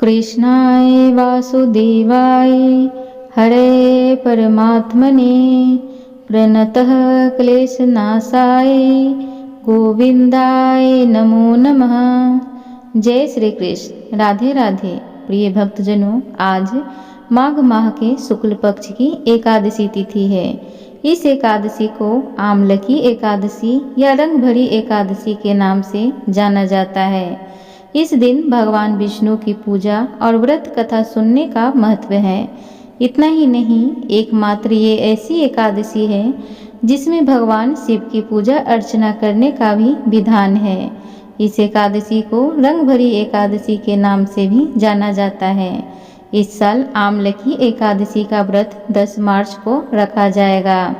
कृष्णाय वासुदेवाय हरे परमात्मने प्रणतः क्लेशनाशाय गोविंदाय नमो नमः। जय श्री कृष्ण। राधे राधे। प्रिय भक्तजनों, आज माघ माह के शुक्ल पक्ष की एकादशी तिथि है। इस एकादशी को आमलकी एकादशी या रंग भरी एकादशी के नाम से जाना जाता है। इस दिन भगवान विष्णु की पूजा और व्रत कथा सुनने का महत्व है। इतना ही नहीं, एकमात्र ये ऐसी एकादशी है जिसमें भगवान शिव की पूजा अर्चना करने का भी विधान है। इस एकादशी को रंग भरी एकादशी के नाम से भी जाना जाता है। इस साल आमलकी एकादशी का व्रत 10 मार्च को रखा जाएगा।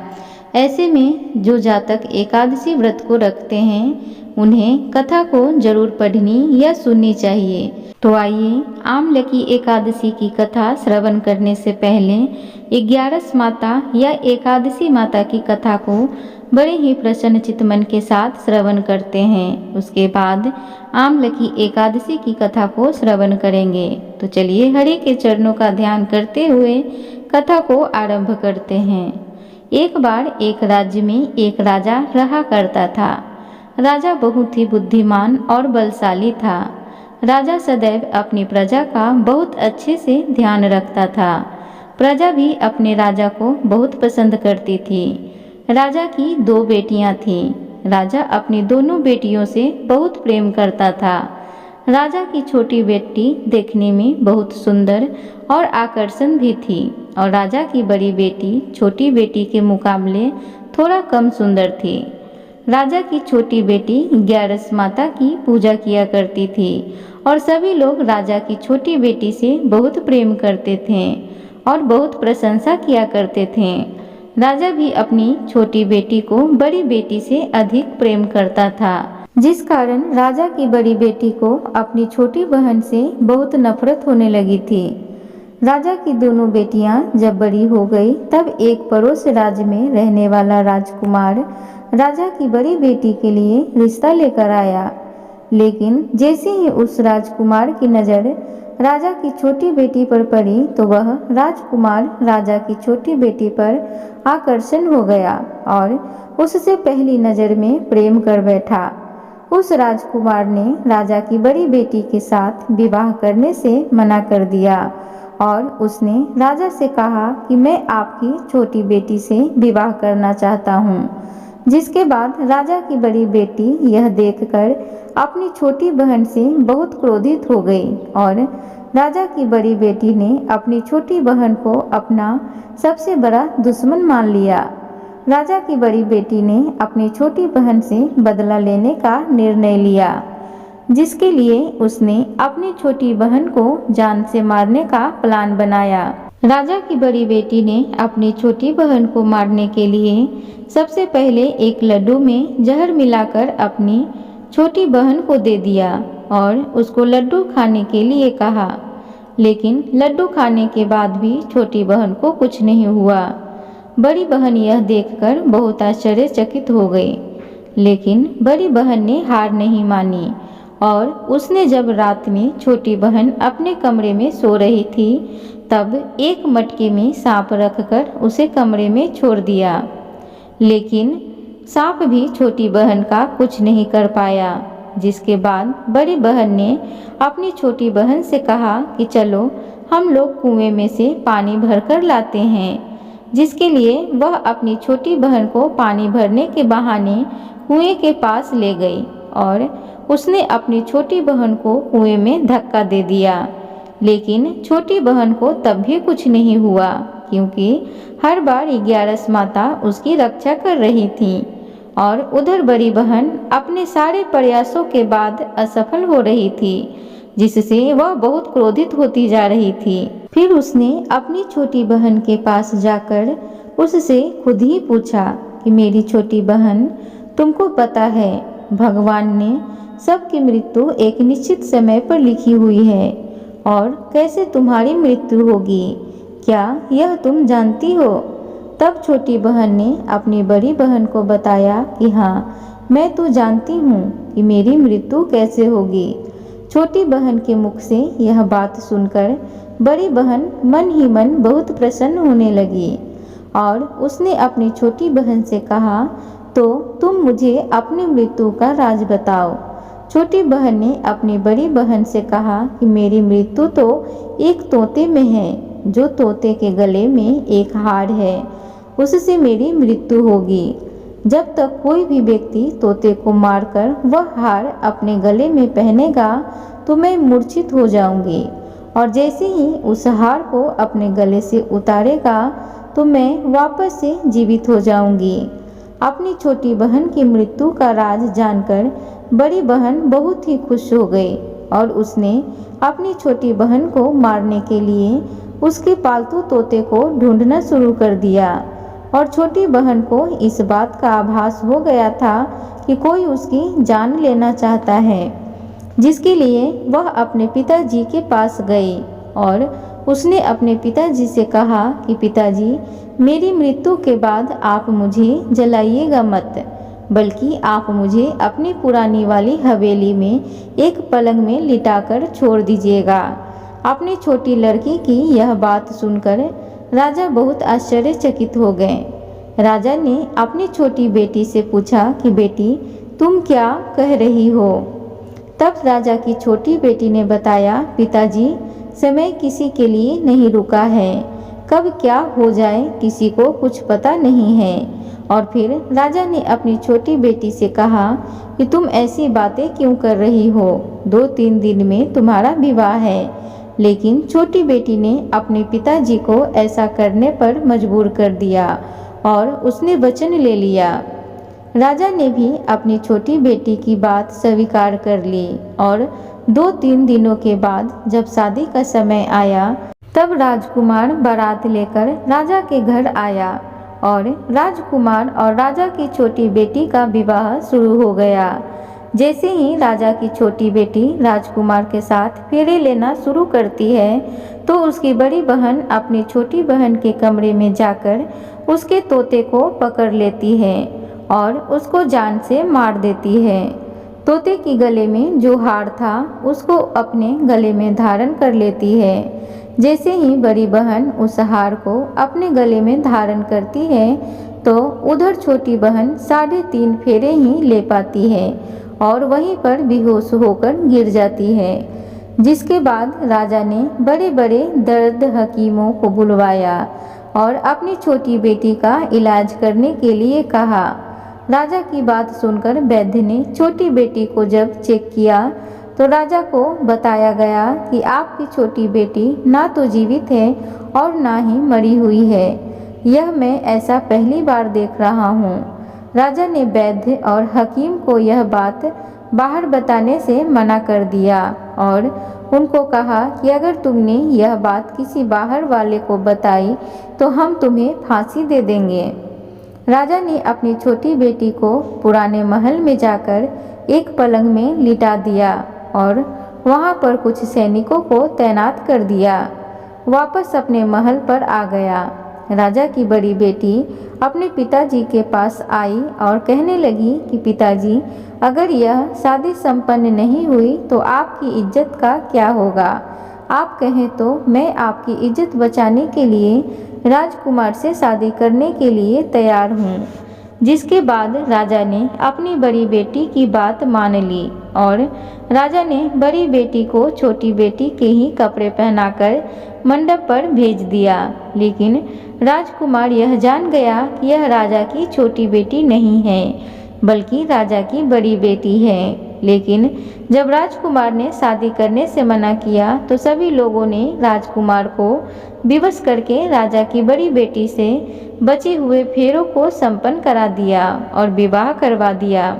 ऐसे में जो जातक एकादशी व्रत को रखते हैं उन्हें कथा को जरूर पढ़नी या सुननी चाहिए। तो आइए आमलकी एकादशी की कथा श्रवण करने से पहले 11 माता या एकादशी माता की कथा को बड़े ही प्रसन्न चित्त मन के साथ श्रवण करते हैं। उसके बाद आमलकी एकादशी की कथा को श्रवण करेंगे। तो चलिए हरि के चरणों का ध्यान करते हुए कथा को आरंभ करते हैं। एक बार एक राज्य में एक राजा रहा करता था। राजा बहुत ही बुद्धिमान और बलशाली था। राजा सदैव अपनी प्रजा का बहुत अच्छे से ध्यान रखता था। प्रजा भी अपने राजा को बहुत पसंद करती थी। राजा की 2 बेटियां थीं। राजा अपनी दोनों बेटियों से बहुत प्रेम करता था। राजा की छोटी बेटी देखने में बहुत सुंदर और आकर्षण भी थी और राजा की बड़ी बेटी छोटी बेटी के मुकाबले थोड़ा कम सुंदर थी। राजा की छोटी बेटी 11 माता की पूजा किया करती थी और सभी लोग राजा की छोटी बेटी से बहुत प्रेम करते थे और बहुत प्रशंसा किया करते थे। राजा भी अपनी छोटी बेटी को बड़ी बेटी से अधिक प्रेम करता था, जिस कारण राजा की बड़ी बेटी को अपनी छोटी बहन से बहुत नफरत होने लगी थी। राजा की दोनों बेटियां जब बड़ी हो गई तब एक पड़ोस राज्य में रहने वाला राजकुमार राजा की बड़ी बेटी के लिए रिश्ता लेकर आया। लेकिन जैसे ही उस राजकुमार की नज़र राजा की छोटी बेटी पर पड़ी तो वह राजकुमार राजा की छोटी बेटी पर आकर्षण हो गया और उससे पहली नज़र में प्रेम कर बैठा। उस राजकुमार ने राजा की बड़ी बेटी के साथ विवाह करने से मना कर दिया और उसने राजा से कहा कि मैं आपकी छोटी बेटी से विवाह करना चाहता हूँ। जिसके बाद राजा की बड़ी बेटी यह देखकर अपनी छोटी बहन से बहुत क्रोधित हो गई और राजा की बड़ी बेटी ने अपनी छोटी बहन को अपना सबसे बड़ा दुश्मन मान लिया। राजा की बड़ी बेटी ने अपनी छोटी बहन से बदला लेने का निर्णय लिया, जिसके लिए उसने अपनी छोटी बहन को जान से मारने का प्लान बनाया। राजा की बड़ी बेटी ने अपनी छोटी बहन को मारने के लिए सबसे पहले एक लड्डू में जहर मिलाकर अपनी छोटी बहन को दे दिया और उसको लड्डू खाने के लिए कहा। लेकिन लड्डू खाने के बाद भी छोटी बहन को कुछ नहीं हुआ। बड़ी बहन यह देखकर बहुत आश्चर्यचकित हो गई, लेकिन बड़ी बहन ने हार नहीं मानी और उसने जब रात में छोटी बहन अपने कमरे में सो रही थी तब एक मटके में सांप रखकर उसे कमरे में छोड़ दिया। लेकिन सांप भी छोटी बहन का कुछ नहीं कर पाया। जिसके बाद बड़ी बहन ने अपनी छोटी बहन से कहा कि चलो हम लोग कुएं में से पानी भरकर लाते हैं, जिसके लिए वह अपनी छोटी बहन को पानी भरने के बहाने कुएं के पास ले गई और उसने अपनी छोटी बहन को कुएं में धक्का दे दिया। लेकिन छोटी बहन को तब भी कुछ नहीं हुआ, क्योंकि हर बार 11 माता उसकी रक्षा कर रही थीं और उधर बड़ी बहन अपने सारे प्रयासों के बाद असफल हो रही थी, जिससे वह बहुत क्रोधित होती जा रही थी। फिर उसने अपनी छोटी बहन के पास जाकर उससे खुद ही पूछा कि मेरी छोटी बहन, तुमको पता है भगवान ने सबकी मृत्यु एक निश्चित समय पर लिखी हुई है और कैसे तुम्हारी मृत्यु होगी, क्या यह तुम जानती हो? तब छोटी बहन ने अपनी बड़ी बहन को बताया कि हाँ, मैं तो जानती हूँ कि मेरी मृत्यु कैसे होगी। छोटी बहन के मुख से यह बात सुनकर बड़ी बहन मन ही मन बहुत प्रसन्न होने लगी और उसने अपनी छोटी बहन से कहा, तो तुम मुझे अपनी मृत्यु का राज बताओ। छोटी बहन ने अपनी बड़ी बहन से कहा कि मेरी मृत्यु तो एक तोते में है, जो तोते के गले में एक हार है, उससे मेरी मृत्यु होगी। जब तक कोई भी व्यक्ति तोते को मारकर वह हार अपने गले में पहनेगा तो मैं मूर्छित हो जाऊंगी, और जैसे ही उस हार को अपने गले से उतारेगा तो मैं वापस से जीवित हो जाऊंगी। अपनी छोटी बहन की मृत्यु का राज जानकर बड़ी बहन बहुत ही खुश हो गई और उसने अपनी छोटी बहन को मारने के लिए उसके पालतू तोते को ढूंढना शुरू कर दिया। और छोटी बहन को इस बात का आभास हो गया था कि कोई उसकी जान लेना चाहता है, जिसके लिए वह अपने पिताजी के पास गई और उसने अपने पिताजी से कहा कि पिताजी, मेरी मृत्यु के बाद आप मुझे जलाइएगा मत, बल्कि आप मुझे अपनी पुरानी वाली हवेली में एक पलंग में लिटाकर छोड़ दीजिएगा। अपनी छोटी लड़की की यह बात सुनकर राजा बहुत आश्चर्यचकित हो गए। राजा ने अपनी छोटी बेटी से पूछा कि बेटी, तुम क्या कह रही हो? तब राजा की छोटी बेटी ने बताया, पिताजी, समय किसी के लिए नहीं रुका है, कब क्या हो जाए किसी को कुछ पता नहीं है। और फिर राजा ने अपनी छोटी बेटी से कहा कि तुम ऐसी बातें क्यों कर रही हो, 2-3 दिन में तुम्हारा विवाह है। लेकिन छोटी बेटी ने अपने पिताजी को ऐसा करने पर मजबूर कर दिया और उसने वचन ले लिया। राजा ने भी अपनी छोटी बेटी की बात स्वीकार कर ली और 2-3 दिनों के बाद जब शादी का समय आया तब राजकुमार बारात लेकर राजा के घर आया और राजकुमार और राजा की छोटी बेटी का विवाह शुरू हो गया। जैसे ही राजा की छोटी बेटी राजकुमार के साथ फेरे लेना शुरू करती है तो उसकी बड़ी बहन अपनी छोटी बहन के कमरे में जाकर उसके तोते को पकड़ लेती है और उसको जान से मार देती है। तोते के गले में जो हार था उसको अपने गले में धारण कर लेती है। जैसे ही बड़ी बहन उस हार को अपने गले में धारण करती है तो उधर छोटी बहन 3.5 फेरे ही ले पाती है और वहीं पर बेहोश होकर गिर जाती है। जिसके बाद राजा ने बड़े बड़े दर्द हकीमों को बुलवाया और अपनी छोटी बेटी का इलाज करने के लिए कहा। राजा की बात सुनकर वैद्य ने छोटी बेटी को जब चेक किया तो राजा को बताया गया कि आपकी छोटी बेटी ना तो जीवित है और ना ही मरी हुई है। यह मैं ऐसा पहली बार देख रहा हूँ। राजा ने वैद्य और हकीम को यह बात बाहर बताने से मना कर दिया और उनको कहा कि अगर तुमने यह बात किसी बाहर वाले को बताई तो हम तुम्हें फांसी दे देंगे। राजा ने अपनी छोटी बेटी को पुराने महल में जाकर एक पलंग में लिटा दिया और वहां पर कुछ सैनिकों को तैनात कर दिया। वापस अपने महल पर आ गया। राजा की बड़ी बेटी अपने पिताजी के पास आई और कहने लगी कि पिताजी, अगर यह शादी संपन्न नहीं हुई तो आपकी इज्जत का क्या होगा? आप कहें तो मैं आपकी इज्जत बचाने के लिए राजकुमार से शादी करने के लिए तैयार हूँ। जिसके बाद राजा ने अपनी बड़ी बेटी की बात मान ली और राजा ने बड़ी बेटी को छोटी बेटी के ही कपड़े पहनाकर मंडप पर भेज दिया। लेकिन राजकुमार यह जान गया कि यह राजा की छोटी बेटी नहीं है बल्कि राजा की बड़ी बेटी है। लेकिन जब राजकुमार ने शादी करने से मना किया तो सभी लोगों ने राजकुमार को विवश करके राजा की बड़ी बेटी से बचे हुए फेरों को संपन्न करा दिया और विवाह करवा दिया।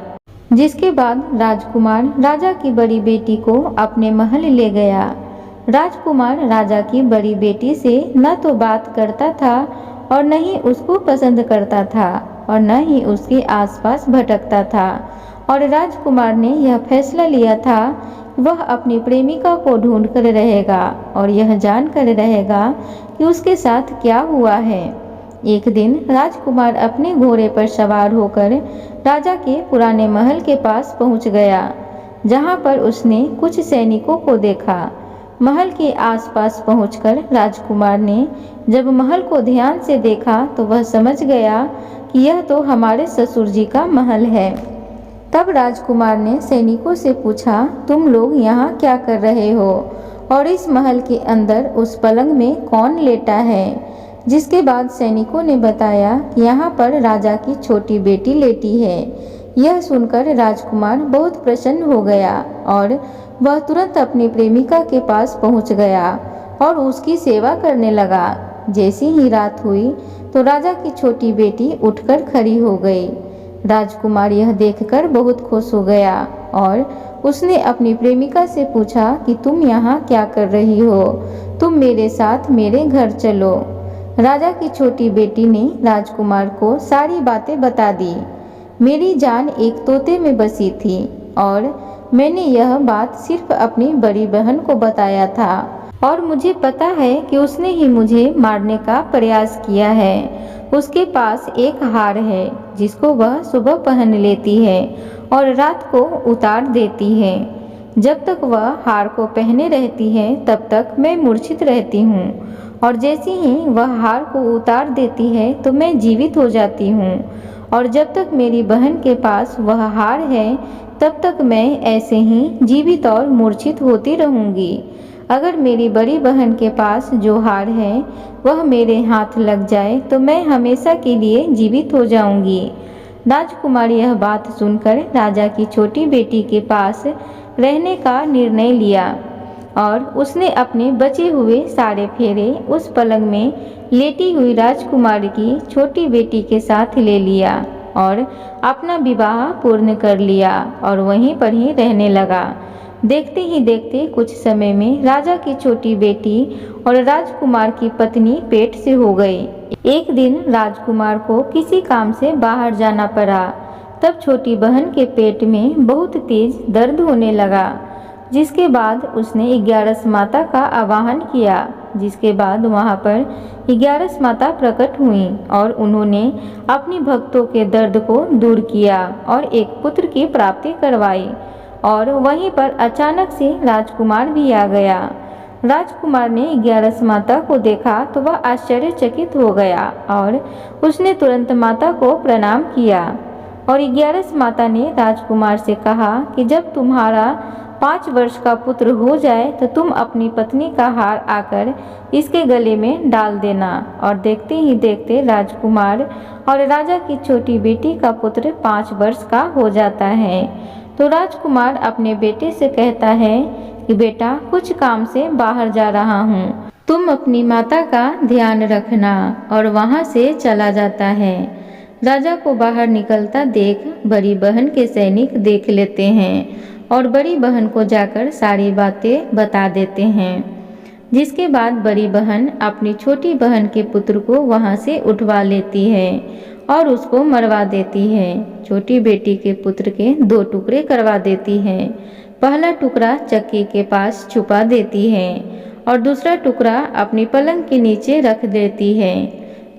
जिसके बाद राजकुमार राजा की बड़ी बेटी को अपने महल ले गया। राजकुमार राजा की बड़ी बेटी से न तो बात करता था और न ही उसको पसंद करता था और न ही उसके आसपास भटकता था। और राजकुमार ने यह फैसला लिया था वह अपनी प्रेमिका को ढूंढ कर रहेगा और यह जानकर रहेगा कि उसके साथ क्या हुआ है। एक दिन राजकुमार अपने घोड़े पर सवार होकर राजा के पुराने महल के पास पहुंच गया। जहाँ पर उसने कुछ सैनिकों को देखा। महल के आसपास पहुंचकर राजकुमार ने जब महल को ध्यान से देखा तो वह समझ गया कि यह तो हमारे ससुर जी का महल है। तब राजकुमार ने सैनिकों से पूछा, तुम लोग यहाँ क्या कर रहे हो और इस महल के अंदर उस पलंग में कौन लेटा है? जिसके बाद सैनिकों ने बताया कि यहाँ पर राजा की छोटी बेटी लेटी है। यह सुनकर राजकुमार बहुत प्रसन्न हो गया और वह तुरंत अपनी प्रेमिका के पास पहुँच गया और उसकी सेवा करने लगा। जैसी ही रात हुई तो राजा की छोटी बेटी उठकर खड़ी हो गई। राजकुमार यह देखकर बहुत खुश हो गया और उसने अपनी प्रेमिका से पूछा कि तुम यहाँ क्या कर रही हो? तुम मेरे साथ मेरे घर चलो। राजा की छोटी बेटी ने राजकुमार को सारी बातें बता दी। मेरी जान एक तोते में बसी थी और मैंने यह बात सिर्फ अपनी बड़ी बहन को बताया था और मुझे पता है कि उसने ही मुझे मारने का प्रयास किया है। उसके पास एक हार है जिसको वह सुबह पहन लेती है और रात को उतार देती है। जब तक वह हार को पहने रहती है तब तक मैं मूर्छित रहती हूँ और जैसे ही वह हार को उतार देती है तो मैं जीवित हो जाती हूँ और जब तक मेरी बहन के पास वह हार है तब तक मैं ऐसे ही जीवित और मूर्छित होती रहूँगी। अगर मेरी बड़ी बहन के पास जो हार है वह मेरे हाथ लग जाए तो मैं हमेशा के लिए जीवित हो जाऊंगी। राजकुमार यह बात सुनकर राजा की छोटी बेटी के पास रहने का निर्णय लिया और उसने अपने बचे हुए सारे फेरे उस पलंग में लेटी हुई राजकुमारी की छोटी बेटी के साथ ले लिया और अपना विवाह पूर्ण कर लिया और वहीं पर ही रहने लगा। देखते ही देखते कुछ समय में राजा की छोटी बेटी और राजकुमार की पत्नी पेट से हो गई। एक दिन राजकुमार को किसी काम से बाहर जाना पड़ा। तब छोटी बहन के पेट में बहुत तेज दर्द होने लगा, जिसके बाद उसने 11 माता का आवाहन किया। जिसके बाद वहां पर 11 माता प्रकट हुई और उन्होंने अपनी भक्तों के दर्द को दूर किया और एक पुत्र की प्राप्ति करवाई। और वहीं पर अचानक से राजकुमार भी आ गया। राजकुमार ने 11 माता को देखा तो वह आश्चर्यचकित हो गया और उसने तुरंत माता को प्रणाम किया और 11 माता ने राजकुमार से कहा कि जब तुम्हारा 5 वर्ष का पुत्र हो जाए तो तुम अपनी पत्नी का हार आकर इसके गले में डाल देना। और देखते ही देखते राजकुमार और राजा की छोटी बेटी का पुत्र 5 वर्ष का हो जाता है। तो राजकुमार अपने बेटे से कहता है कि बेटा, कुछ काम से बाहर जा रहा हूँ, तुम अपनी माता का ध्यान रखना, और वहाँ से चला जाता है। राजा को बाहर निकलता देख बड़ी बहन के सैनिक देख लेते हैं और बड़ी बहन को जाकर सारी बातें बता देते हैं। जिसके बाद बड़ी बहन अपनी छोटी बहन के पुत्र को वहाँ से उठवा लेती है और उसको मरवा देती है। छोटी बेटी के पुत्र के 2 टुकड़े करवा देती है। पहला टुकड़ा चक्की के पास छुपा देती है और दूसरा टुकड़ा अपनी पलंग के नीचे रख देती है।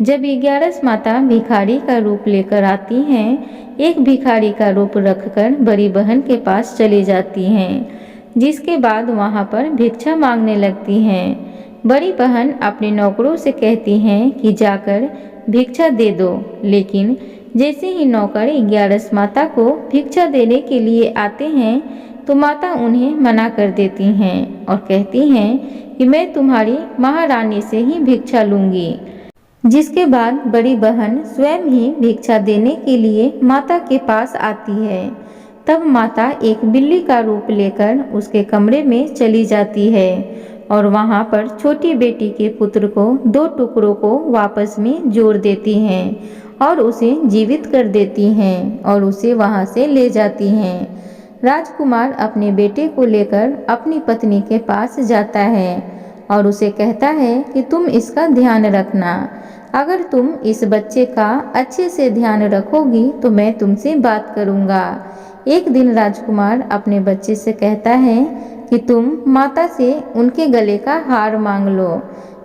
जब 11 माता भिखारी का रूप लेकर आती हैं, एक भिखारी का रूप रखकर बड़ी बहन के पास चली जाती हैं। जिसके बाद वहाँ पर भिक्षा मांगने लगती हैं। बड़ी बहन अपने नौकरों से कहती हैं कि जाकर भिक्षा दे दो, लेकिन जैसे ही नौकर 11 माता को भिक्षा देने के लिए आते हैं तो माता उन्हें मना कर देती हैं और कहती हैं कि मैं तुम्हारी महारानी से ही भिक्षा लूंगी। जिसके बाद बड़ी बहन स्वयं ही भिक्षा देने के लिए माता के पास आती है। तब माता एक बिल्ली का रूप लेकर उसके कमरे में चली जाती है और वहाँ पर छोटी बेटी के पुत्र को 2 टुकड़ों को वापस में जोड़ देती हैं और उसे जीवित कर देती हैं और उसे वहाँ से ले जाती हैं। राजकुमार अपने बेटे को लेकर अपनी पत्नी के पास जाता है और उसे कहता है कि तुम इसका ध्यान रखना। अगर तुम इस बच्चे का अच्छे से ध्यान रखोगी तो मैं तुमसे बात करूँगा। एक दिन राजकुमार अपने बच्चे से कहता है कि तुम माता से उनके गले का हार मांग लो।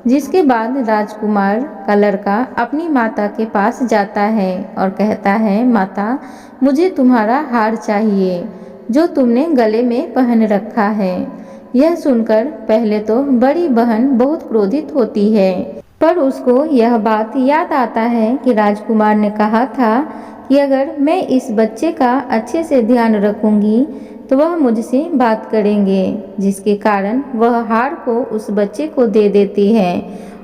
जिसके बाद राजकुमार का लड़का अपनी माता के पास जाता है और कहता है, माता, मुझे तुम्हारा हार चाहिए। जो तुमने गले में पहन रखा है। यह सुनकर पहले तो बड़ी बहन बहुत क्रोधित होती है, पर उसको यह बात याद आता है कि राजकुमार ने कहा था कि अगर मैं इस बच्चे का अच्छे से ध्यान रखूंगी तो वह मुझसे बात करेंगे, जिसके कारण वह हार को उस बच्चे को दे देती है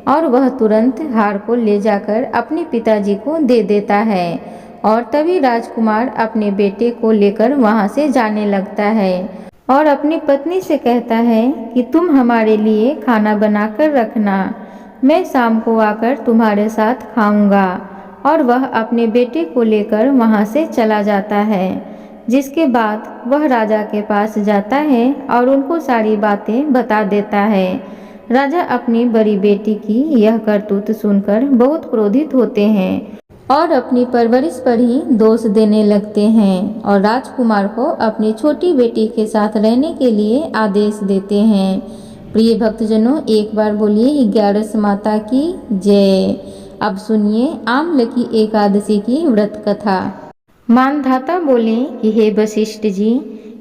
और वह तुरंत हार को ले जाकर अपने पिताजी को दे देता है। और तभी राजकुमार अपने बेटे को लेकर वहां से जाने लगता है और अपनी पत्नी से कहता है कि तुम हमारे लिए खाना बनाकर रखना, मैं शाम को आकर तुम्हारे साथ खाऊंगा। और वह अपने बेटे को लेकर वहां से चला जाता है, जिसके बाद वह राजा के पास जाता है और उनको सारी बातें बता देता है। राजा अपनी बड़ी बेटी की यह करतूत सुनकर बहुत क्रोधित होते हैं और अपनी परवरिश पर ही दोष देने लगते हैं और राजकुमार को अपनी छोटी बेटी के साथ रहने के लिए आदेश देते हैं। प्रिय भक्तजनों, एक बार बोलिए 11 माता की जय। अब सुनिए आमलकी एकादशी की व्रत कथा। मानधाता बोले कि हे वशिष्ठ जी,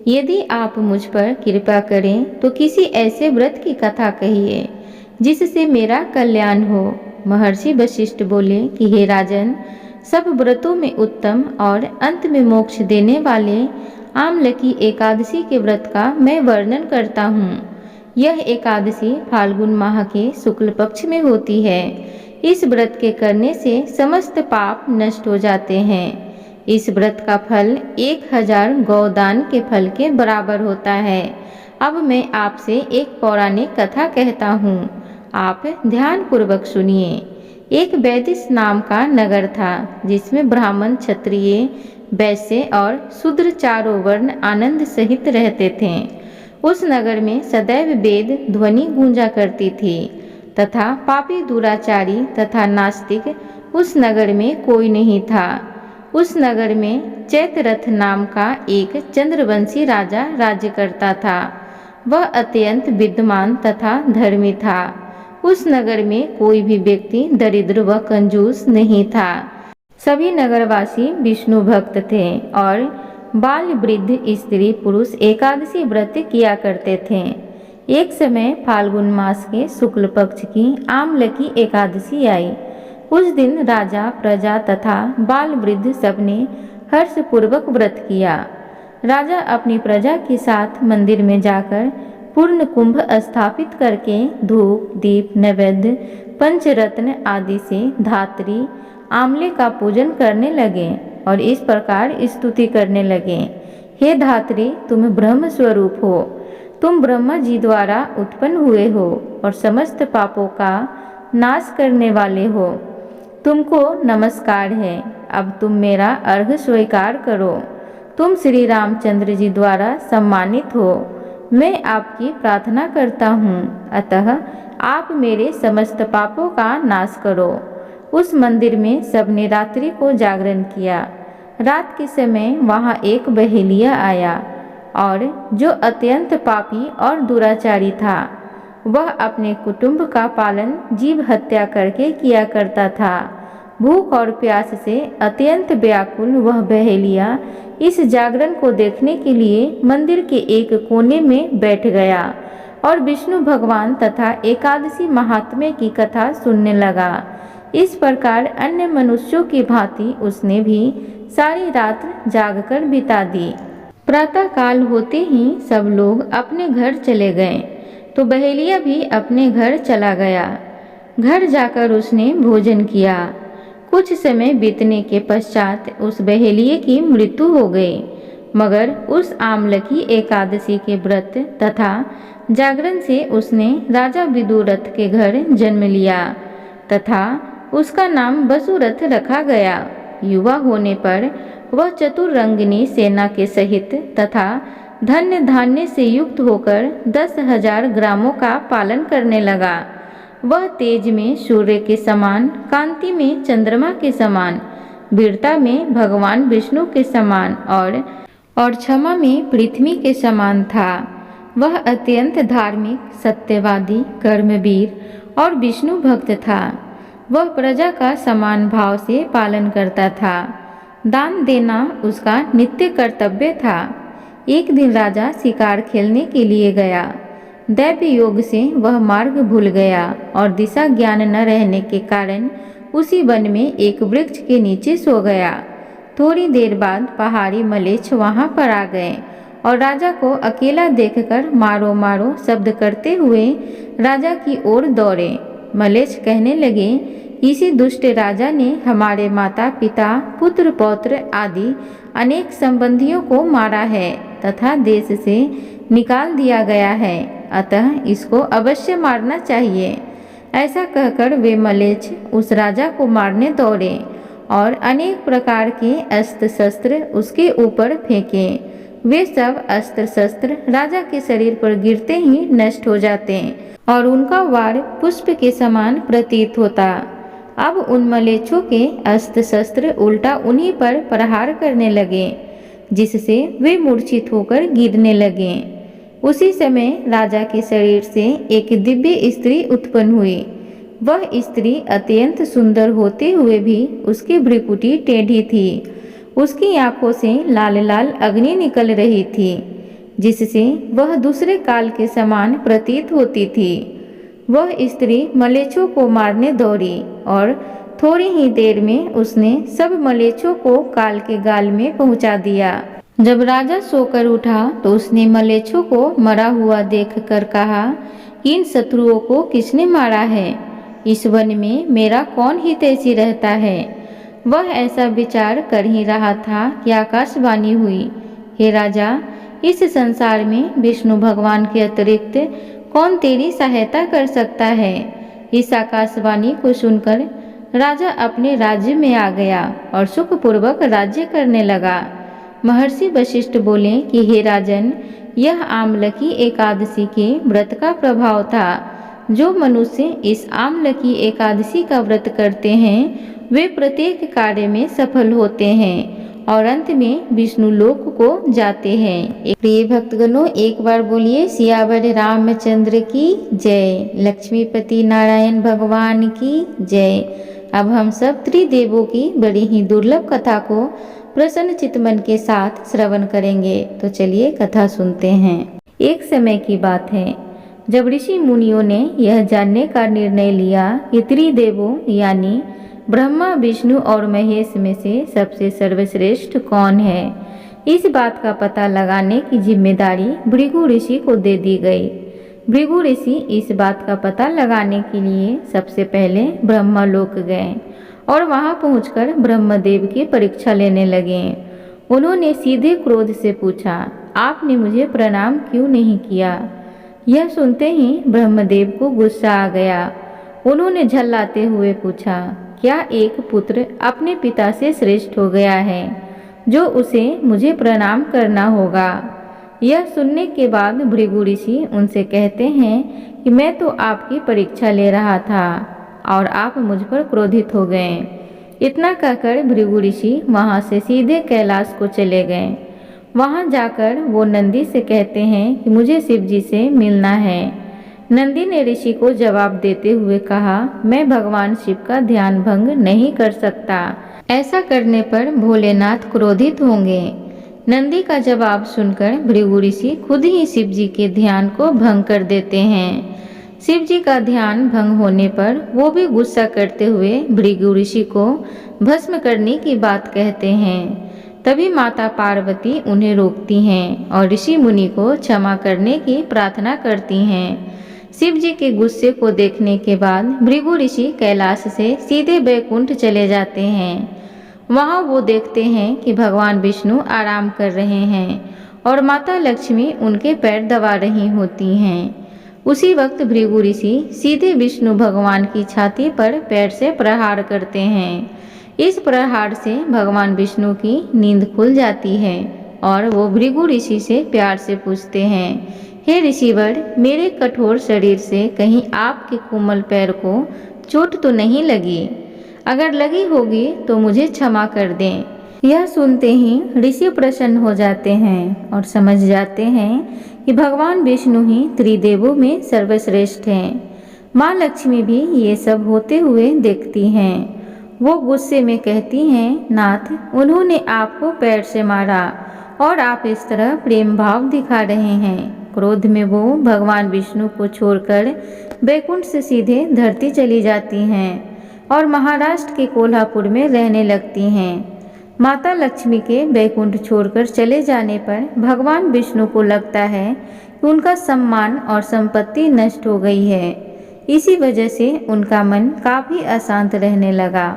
यदि आप मुझ पर कृपा करें तो किसी ऐसे व्रत की कथा कहिए जिससे मेरा कल्याण हो। महर्षि वशिष्ठ बोले कि हे राजन, सब व्रतों में उत्तम और अंत में मोक्ष देने वाले आमलकी एकादशी के व्रत का मैं वर्णन करता हूँ। यह एकादशी फाल्गुन माह के शुक्ल पक्ष में होती है। इस व्रत के करने से समस्त पाप नष्ट हो जाते हैं। इस व्रत का फल 1000 गौदान के फल के बराबर होता है। अब मैं आपसे एक पौराणिक कथा कहता हूँ, आप ध्यान पूर्वक सुनिए। एक वैदिश नाम का नगर था जिसमें ब्राह्मण, क्षत्रिय, वैश्य और शूद्र चारों वर्ण आनंद सहित रहते थे। उस नगर में सदैव वेद ध्वनि गूंजा करती थी तथा पापी, दुराचारी तथा नास्तिक उस नगर में कोई नहीं था। उस नगर में चैत्ररथ नाम का एक चंद्रवंशी राजा राज्य करता था। वह अत्यंत विद्वान तथा धर्मी था। उस नगर में कोई भी व्यक्ति दरिद्र व कंजूस नहीं था। सभी नगरवासी विष्णु भक्त थे और बाल, वृद्ध, स्त्री, पुरुष एकादशी व्रत किया करते थे। एक समय फाल्गुन मास के शुक्ल पक्ष की आमलकी एकादशी आई। उस दिन राजा, प्रजा तथा बाल, वृद्ध सबने हर्षपूर्वक व्रत किया। राजा अपनी प्रजा के साथ मंदिर में जाकर पूर्ण कुंभ स्थापित करके धूप, दीप, नैवेद्य, पंचरत्न आदि से धात्री आमले का पूजन करने लगे और इस प्रकार स्तुति करने लगे। हे धात्री, तुम ब्रह्म स्वरूप हो, तुम ब्रह्मा जी द्वारा उत्पन्न हुए हो और समस्त पापों का नाश करने वाले हो। तुमको नमस्कार है। अब तुम मेरा अर्घ्य स्वीकार करो। तुम श्री रामचंद्र जी द्वारा सम्मानित हो। मैं आपकी प्रार्थना करता हूँ, अतः आप मेरे समस्त पापों का नाश करो। उस मंदिर में सबने रात्रि को जागरण किया। रात के समय वहाँ एक बहेलिया आया और जो अत्यंत पापी और दुराचारी था। वह अपने कुटुंब का पालन जीव हत्या करके किया करता था। भूख और प्यास से अत्यंत व्याकुल वह बहेलिया इस जागरण को देखने के लिए मंदिर के एक कोने में बैठ गया और विष्णु भगवान तथा एकादशी महात्म्य की कथा सुनने लगा। इस प्रकार अन्य मनुष्यों की भांति उसने भी सारी रात जागकर बिता दी। प्रातः काल होते ही सब लोग अपने घर चले गए तो बहेलिया भी अपने घर चला गया। घर जाकर उसने भोजन किया। कुछ समय बीतने के पश्चात उस बहेलिये की मृत्यु हो गई, मगर उस आमलकी एकादशी के व्रत तथा जागरण से उसने राजा विदुरथ के घर जन्म लिया तथा उसका नाम वसुरथ रखा गया। युवा होने पर वह चतुरंगिनी सेना के सहित तथा धन्य धान्य से युक्त होकर 10,000 ग्रामों का पालन करने लगा। वह तेज में सूर्य के समान, कांति में चंद्रमा के समान, वीरता में भगवान विष्णु के समान और क्षमा में पृथ्वी के समान था। वह अत्यंत धार्मिक, सत्यवादी, कर्मवीर और विष्णु भक्त था। वह प्रजा का समान भाव से पालन करता था। दान देना उसका नित्य कर्तव्य था। एक दिन राजा शिकार खेलने के लिए गया। दैव्य योग से वह मार्ग भूल गया और दिशा ज्ञान न रहने के कारण उसी वन में एक वृक्ष के नीचे सो गया। थोड़ी देर बाद पहाड़ी मलेच्छ वहां पर आ गए और राजा को अकेला देखकर मारो मारो शब्द करते हुए राजा की ओर दौड़े। मलेच्छ कहने लगे, इसी दुष्ट राजा ने हमारे माता पिता पुत्र पौत्र आदि अनेक संबंधियों को मारा है तथा देश से निकाल दिया गया है, अतः इसको अवश्य मारना चाहिए। ऐसा कहकर वे मलेच्छ उस राजा को मारने दौड़े और अनेक प्रकार के अस्त्र शस्त्र उसके ऊपर फेंके। वे सब अस्त्र शस्त्र राजा के शरीर पर गिरते ही नष्ट हो जाते और उनका वार पुष्प के समान प्रतीत होता। अब उन मलेच्छों के अस्त्र शस्त्र उल्टा उन्हीं पर प्रहार करने लगे, जिससे वे मूर्छित होकर गिरने लगे। उसी समय राजा के शरीर से एक दिव्य स्त्री उत्पन्न हुई। वह स्त्री अत्यंत सुंदर होते हुए भी उसकी भ्रुकुटी टेढ़ी थी। उसकी आंखों से लाल लाल अग्नि निकल रही थी, जिससे वह दूसरे काल के समान प्रतीत होती थी। वह स्त्री मलेच्छों को मारने दौड़ी और थोड़ी ही देर में उसने सब मलेच्छों को काल के गाल में पहुंचा दिया। जब राजा सोकर उठा तो उसने मलेच्छों को मरा हुआ देखकर कहा, इन शत्रुओं को किसने मारा है? इस वन में मेरा कौन हितैषी रहता है? वह ऐसा विचार कर ही रहा था कि आकाशवाणी हुई, हे राजा, इस संसार में विष्णु भगवान के अतिरिक्त कौन तेरी सहायता कर सकता है? इस आकाशवाणी को सुनकर राजा अपने राज्य में आ गया और सुखपूर्वक राज्य करने लगा। महर्षि वशिष्ठ बोले कि हे राजन, यह आमलकी एकादशी के व्रत का प्रभाव था। जो मनुष्य इस आमलकी एकादशी का व्रत करते हैं वे प्रत्येक कार्य में सफल होते हैं और अंत में विष्णु लोक को जाते हैं। प्रिय भक्तगणों, एक बार बोलिए सियावर रामचंद्र की जय, लक्ष्मीपति नारायण भगवान की जय। अब हम सब त्रिदेवों की बड़ी ही दुर्लभ कथा को प्रसन्न चित्तमन के साथ श्रवण करेंगे। तो चलिए कथा सुनते हैं। एक समय की बात है जब ऋषि मुनियों ने यह जानने का निर्णय लिया कि त्रिदेवों यानी ब्रह्मा विष्णु और महेश में से सबसे सर्वश्रेष्ठ कौन है। इस बात का पता लगाने की जिम्मेदारी भृगु ऋषि को दे दी गई। भृगु ऋषि इस बात का पता लगाने के लिए सबसे पहले ब्रह्मलोक गए और वहां पहुंचकर ब्रह्मदेव की परीक्षा लेने लगे। उन्होंने सीधे क्रोध से पूछा, आपने मुझे प्रणाम क्यों नहीं किया? यह सुनते ही ब्रह्मदेव को गुस्सा आ गया। उन्होंने झल्लाते हुए पूछा, क्या एक पुत्र अपने पिता से श्रेष्ठ हो गया है जो उसे मुझे प्रणाम करना होगा? यह सुनने के बाद भृगु ऋषि उनसे कहते हैं कि मैं तो आपकी परीक्षा ले रहा था और आप मुझ पर क्रोधित हो गए। इतना कहकर भृगु ऋषि वहां से सीधे कैलाश को चले गए। वहां जाकर वो नंदी से कहते हैं कि मुझे शिव जी से मिलना है। नंदी ने ऋषि को जवाब देते हुए कहा, मैं भगवान शिव का ध्यान भंग नहीं कर सकता। ऐसा करने पर भोलेनाथ क्रोधित होंगे। नंदी का जवाब सुनकर भृगु ऋषि खुद ही शिव जी के ध्यान को भंग कर देते हैं। शिव जी का ध्यान भंग होने पर वो भी गुस्सा करते हुए भृगु ऋषि को भस्म करने की बात कहते हैं। तभी माता पार्वती उन्हें रोकती हैं और ऋषि मुनि को क्षमा करने की प्रार्थना करती हैं। शिव जी के गुस्से को देखने के बाद भृगु ऋषि कैलाश से सीधे बैकुंठ चले जाते हैं। वहां वो देखते हैं कि भगवान विष्णु आराम कर रहे हैं और माता लक्ष्मी उनके पैर दबा रही होती हैं। उसी वक्त भृगु ऋषि सीधे विष्णु भगवान की छाती पर पैर से प्रहार करते हैं। इस प्रहार से भगवान विष्णु की नींद खुल जाती है और वो भृगु ऋषि से प्यार से पूछते हैं, हे ऋषिवर, मेरे कठोर शरीर से कहीं आपके कोमल पैर को चोट तो नहीं लगी? अगर लगी होगी तो मुझे क्षमा कर दें। यह सुनते ही ऋषि प्रसन्न हो जाते हैं और समझ जाते हैं कि भगवान विष्णु ही त्रिदेवों में सर्वश्रेष्ठ हैं। माँ लक्ष्मी भी ये सब होते हुए देखती हैं। वो गुस्से में कहती हैं, नाथ, उन्होंने आपको पैर से मारा और आप इस तरह प्रेम भाव दिखा रहे हैं। क्रोध में वो भगवान विष्णु को छोड़कर बैकुंठ से सीधे धरती चली जाती हैं और महाराष्ट्र के कोल्हापुर में रहने लगती हैं। माता लक्ष्मी के बैकुंठ छोड़कर चले जाने पर भगवान विष्णु को लगता है कि उनका सम्मान और संपत्ति नष्ट हो गई है। इसी वजह से उनका मन काफ़ी अशांत रहने लगा।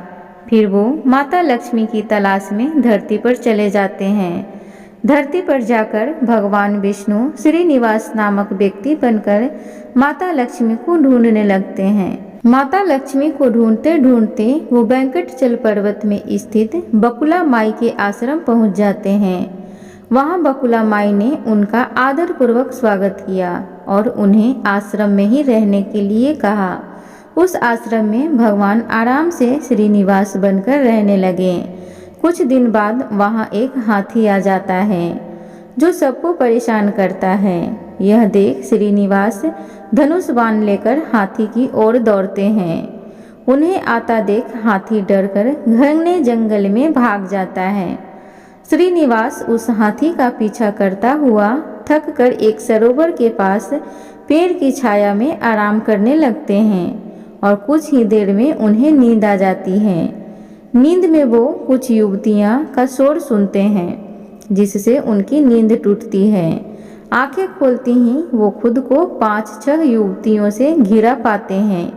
फिर वो माता लक्ष्मी की तलाश में धरती पर चले जाते हैं। धरती पर जाकर भगवान विष्णु श्रीनिवास नामक व्यक्ति बनकर माता लक्ष्मी को ढूंढने लगते हैं। माता लक्ष्मी को ढूंढते ढूंढते वो वेंकटचल पर्वत में स्थित बकुला माई के आश्रम पहुंच जाते हैं। वहां बकुला माई ने उनका आदर पूर्वक स्वागत किया और उन्हें आश्रम में ही रहने के लिए कहा। उस आश्रम में भगवान आराम से श्रीनिवास बनकर रहने लगे। कुछ दिन बाद वहां एक हाथी आ जाता है जो सबको परेशान करता है। यह देख श्रीनिवास धनुष बाण लेकर हाथी की ओर दौड़ते हैं। उन्हें आता देख हाथी डरकर घने जंगल में भाग जाता है। श्रीनिवास उस हाथी का पीछा करता हुआ थक कर एक सरोवर के पास पेड़ की छाया में आराम करने लगते हैं और कुछ ही देर में उन्हें नींद आ जाती है। नींद में वो कुछ युवतियां का शोर सुनते हैं जिससे उनकी नींद टूटती है। आंखें खोलती ही वो खुद को 5-6 युवतियों से घिरा पाते हैं।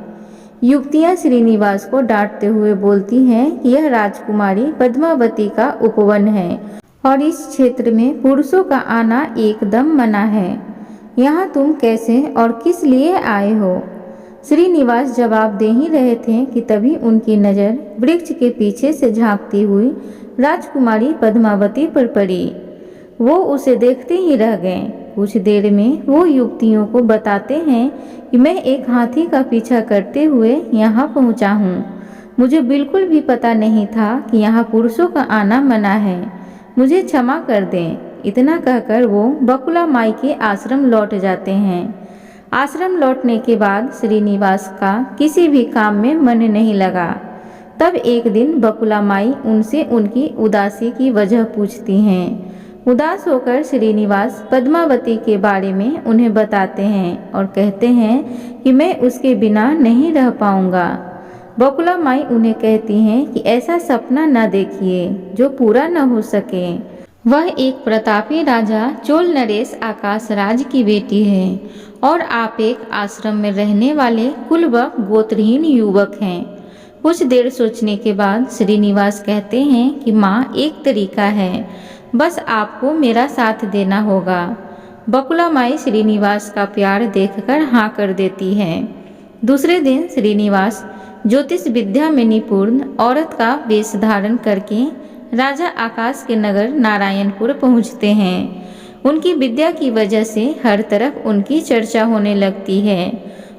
युवतियां श्रीनिवास को डांटते हुए बोलती हैं कि यह राजकुमारी पद्मावती का उपवन है और इस क्षेत्र में पुरुषों का आना एकदम मना है। यहाँ तुम कैसे और किस लिए आए हो? श्रीनिवास जवाब दे ही रहे थे कि तभी उनकी नज़र वृक्ष के पीछे से झांकती हुई राजकुमारी पद्मावती पर पड़ी। वो उसे देखते ही रह गए। कुछ देर में वो युवतियों को बताते हैं कि मैं एक हाथी का पीछा करते हुए यहाँ पहुँचा हूँ। मुझे बिल्कुल भी पता नहीं था कि यहाँ पुरुषों का आना मना है। मुझे क्षमा कर दें। इतना कहकर वो बकुला माई के आश्रम लौट जाते हैं। आश्रम लौटने के बाद श्रीनिवास का किसी भी काम में मन नहीं लगा। तब एक दिन बकुला माई उनसे उनकी उदासी की वजह पूछती हैं। उदास होकर श्रीनिवास पद्मावती के बारे में उन्हें बताते हैं और कहते हैं कि मैं उसके बिना नहीं रह पाऊंगा। बकुला माई उन्हें कहती हैं कि ऐसा सपना न देखिए जो पूरा न हो सके। वह एक प्रतापी राजा चोल नरेश आकाश राज की बेटी है और आप एक आश्रम में रहने वाले कुलवक गोत्रहीन युवक हैं। कुछ देर सोचने के बाद श्रीनिवास कहते हैं कि माँ, एक तरीका है, बस आपको मेरा साथ देना होगा। बकुला माई श्रीनिवास का प्यार देखकर हाँ कर देती है। दूसरे दिन श्रीनिवास ज्योतिष विद्या में निपुण औरत का वेश धारण करके राजा आकाश के नगर नारायणपुर पहुँचते हैं। उनकी विद्या की वजह से हर तरफ उनकी चर्चा होने लगती है।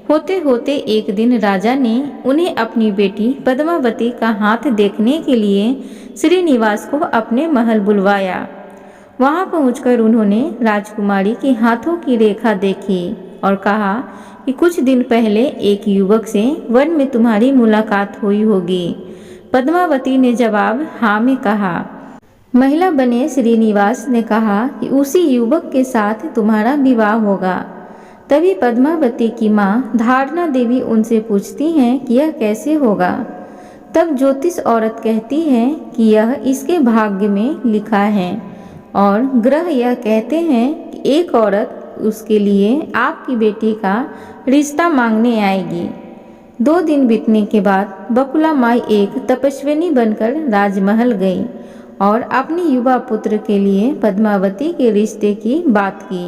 होते होते एक दिन राजा ने उन्हें अपनी बेटी पद्मावती का हाथ देखने के लिए श्रीनिवास को अपने महल बुलवाया। वहां पहुंचकर उन्होंने राजकुमारी के हाथों की रेखा देखी और कहा कि कुछ दिन पहले एक युवक से वन में तुम्हारी मुलाकात हुई होगी। पद्मावती ने जवाब हाँ में कहा। महिला बने श्रीनिवास ने कहा कि उसी युवक के साथ तुम्हारा विवाह होगा। तभी पद्मावती की माँ धारणा देवी उनसे पूछती हैं कि यह कैसे होगा। तब ज्योतिष औरत कहती है कि यह इसके भाग्य में लिखा है और ग्रह यह कहते हैं कि एक औरत उसके लिए आपकी बेटी का रिश्ता मांगने आएगी। 2 दिन बीतने के बाद बकुला माई एक तपस्विनी बनकर राजमहल गई और अपने युवा पुत्र के लिए पद्मावती के रिश्ते की बात की।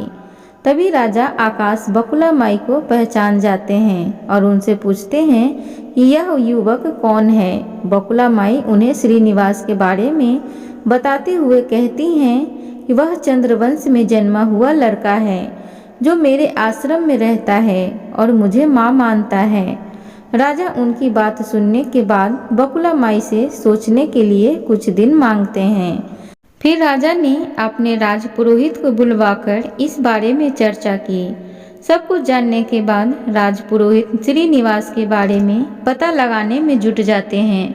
तभी राजा आकाश बकुला माई को पहचान जाते हैं और उनसे पूछते हैं कि यह युवक कौन है। बकुला माई उन्हें श्रीनिवास के बारे में बताते हुए कहती हैं कि वह चंद्रवंश में जन्मा हुआ लड़का है जो मेरे आश्रम में रहता है और मुझे माँ मानता है। राजा उनकी बात सुनने के बाद बकुला माई से सोचने के लिए कुछ दिन मांगते हैं। फिर राजा ने अपने राजपुरोहित को बुलवाकर इस बारे में चर्चा की। सब कुछ जानने के बाद राजपुरोहित श्रीनिवास के बारे में पता लगाने में जुट जाते हैं।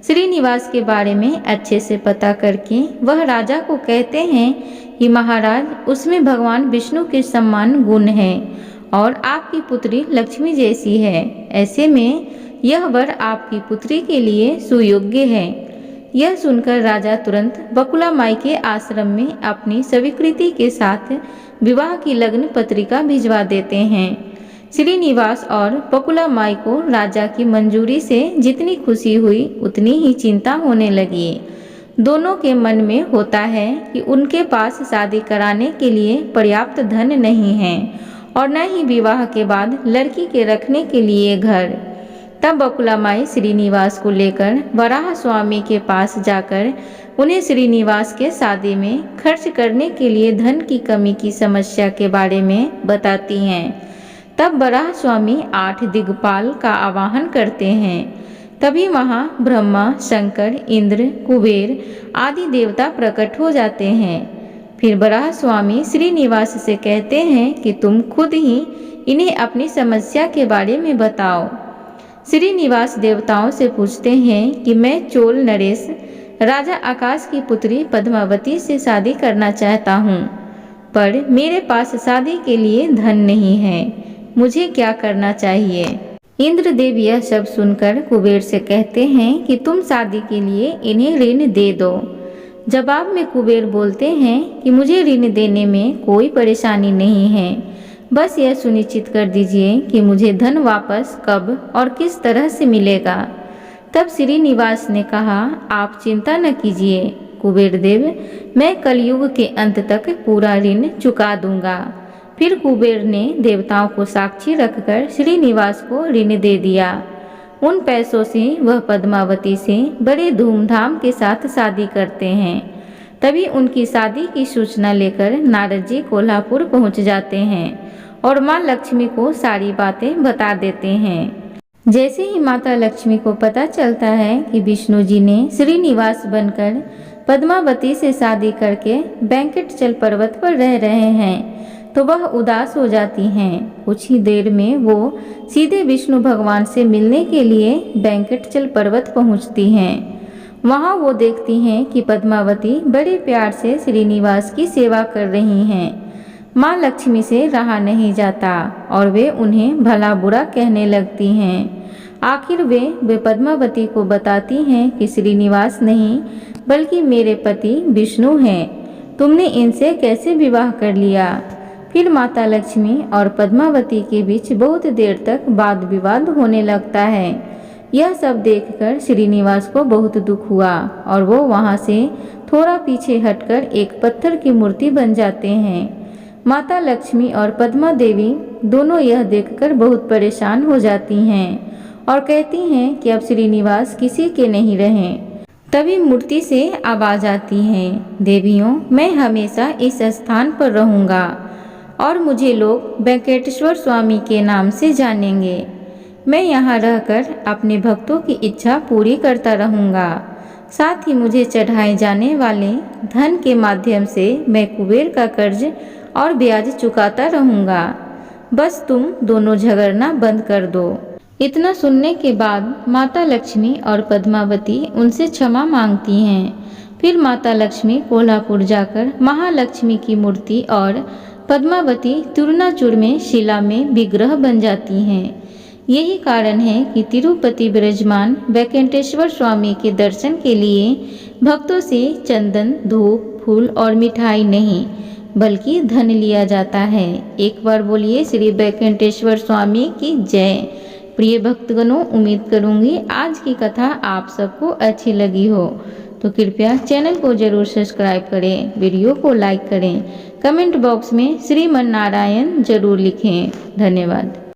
श्रीनिवास के बारे में अच्छे से पता करके वह राजा को कहते हैं कि महाराज, उसमें भगवान विष्णु के समान गुण हैं और आपकी पुत्री लक्ष्मी जैसी है। ऐसे में यह वर आपकी पुत्री के लिए सुयोग्य है। यह सुनकर राजा तुरंत बकुला माई के आश्रम में अपनी स्वीकृति के साथ विवाह की लग्न पत्रिका भिजवा देते हैं। श्रीनिवास और बकुला माई को राजा की मंजूरी से जितनी खुशी हुई उतनी ही चिंता होने लगी। दोनों के मन में होता है कि उनके पास शादी कराने के लिए पर्याप्त धन नहीं है और न ही विवाह के बाद लड़की के रखने के लिए घर। तब बकुला माई श्रीनिवास को लेकर वराह स्वामी के पास जाकर उन्हें श्रीनिवास के शादी में खर्च करने के लिए धन की कमी की समस्या के बारे में बताती हैं। तब वराह स्वामी 8 दिग्पाल का आवाहन करते हैं। तभी वहाँ ब्रह्मा, शंकर, इंद्र, कुबेर आदि देवता प्रकट हो जाते हैं। फिर वराह स्वामी श्रीनिवास से कहते हैं कि तुम खुद ही इन्हें अपनी समस्या के बारे में बताओ। श्रीनिवास देवताओं से पूछते हैं कि मैं चोल नरेश राजा आकाश की पुत्री पद्मावती से शादी करना चाहता हूँ, पर मेरे पास शादी के लिए धन नहीं है। मुझे क्या करना चाहिए? इंद्रदेव यह सब सुनकर कुबेर से कहते हैं कि तुम शादी के लिए इन्हें ऋण दे दो। जवाब में कुबेर बोलते हैं कि मुझे ऋण देने में कोई परेशानी नहीं है, बस यह सुनिश्चित कर दीजिए कि मुझे धन वापस कब और किस तरह से मिलेगा। तब श्रीनिवास ने कहा, आप चिंता न कीजिए कुबेर देव, मैं कलयुग के अंत तक पूरा ऋण चुका दूंगा। फिर कुबेर ने देवताओं को साक्षी रखकर श्रीनिवास को ऋण दे दिया। उन पैसों से वह पद्मावती से बड़े धूमधाम के साथ शादी करते हैं। तभी उनकी शादी की सूचना लेकर नारद जी कोल्हापुर पहुंच जाते हैं और माँ लक्ष्मी को सारी बातें बता देते हैं। जैसे ही माता लक्ष्मी को पता चलता है कि विष्णु जी ने श्रीनिवास बनकर पद्मावती से शादी करके वेंकटचल पर्वत पर रह रहे हैं तो वह उदास हो जाती हैं। कुछ ही देर में वो सीधे विष्णु भगवान से मिलने के लिए वेंकटचल पर्वत पहुंचती हैं। वहां वो देखती हैं कि पद्मावती बड़े प्यार से श्रीनिवास की सेवा कर रही हैं। माँ लक्ष्मी से रहा नहीं जाता और वे उन्हें भला बुरा कहने लगती हैं। आखिर वे पद्मावती को बताती हैं कि श्रीनिवास नहीं बल्कि मेरे पति विष्णु हैं, तुमने इनसे कैसे विवाह कर लिया? फिर माता लक्ष्मी और पद्मावती के बीच बहुत देर तक वाद विवाद होने लगता है। यह सब देखकर श्रीनिवास को बहुत दुख हुआ और वो वहाँ से थोड़ा पीछे हटकर एक पत्थर की मूर्ति बन जाते हैं। माता लक्ष्मी और पद्मा देवी दोनों यह देखकर बहुत परेशान हो जाती हैं और कहती हैं कि अब श्रीनिवास किसी के नहीं रहें। तभी मूर्ति से आवाज आती है, देवियों, मैं हमेशा इस स्थान पर रहूँगा और मुझे लोग वेंकटेश्वर स्वामी के नाम से जानेंगे। मैं यहाँ रहकर अपने भक्तों की इच्छा पूरी करता रहूँगा। साथ ही मुझे चढ़ाए जाने वाले धन के माध्यम से मैं कुबेर का कर्ज और ब्याज चुकाता रहूँगा। बस तुम दोनों झगड़ना बंद कर दो। इतना सुनने के बाद माता लक्ष्मी और पद्मावती उनसे क्षमा मांगती हैं। फिर माता लक्ष्मी कोल्हापुर जाकर महालक्ष्मी की मूर्ति और पद्मावती चूरनाचूर में शिला में विग्रह बन जाती हैं। यही कारण है कि तिरुपति विराजमान वेंकटेश्वर स्वामी के दर्शन के लिए भक्तों से चंदन, धूप, फूल और मिठाई नहीं बल्कि धन लिया जाता है। एक बार बोलिए श्री वेंकटेश्वर स्वामी की जय। प्रिय भक्तगणों, उम्मीद करूंगी आज की कथा आप सबको अच्छी लगी हो, तो कृपया चैनल को जरूर सब्सक्राइब करें, वीडियो को लाइक करें, कमेंट बॉक्स में श्रीमन नारायण जरूर लिखें। धन्यवाद।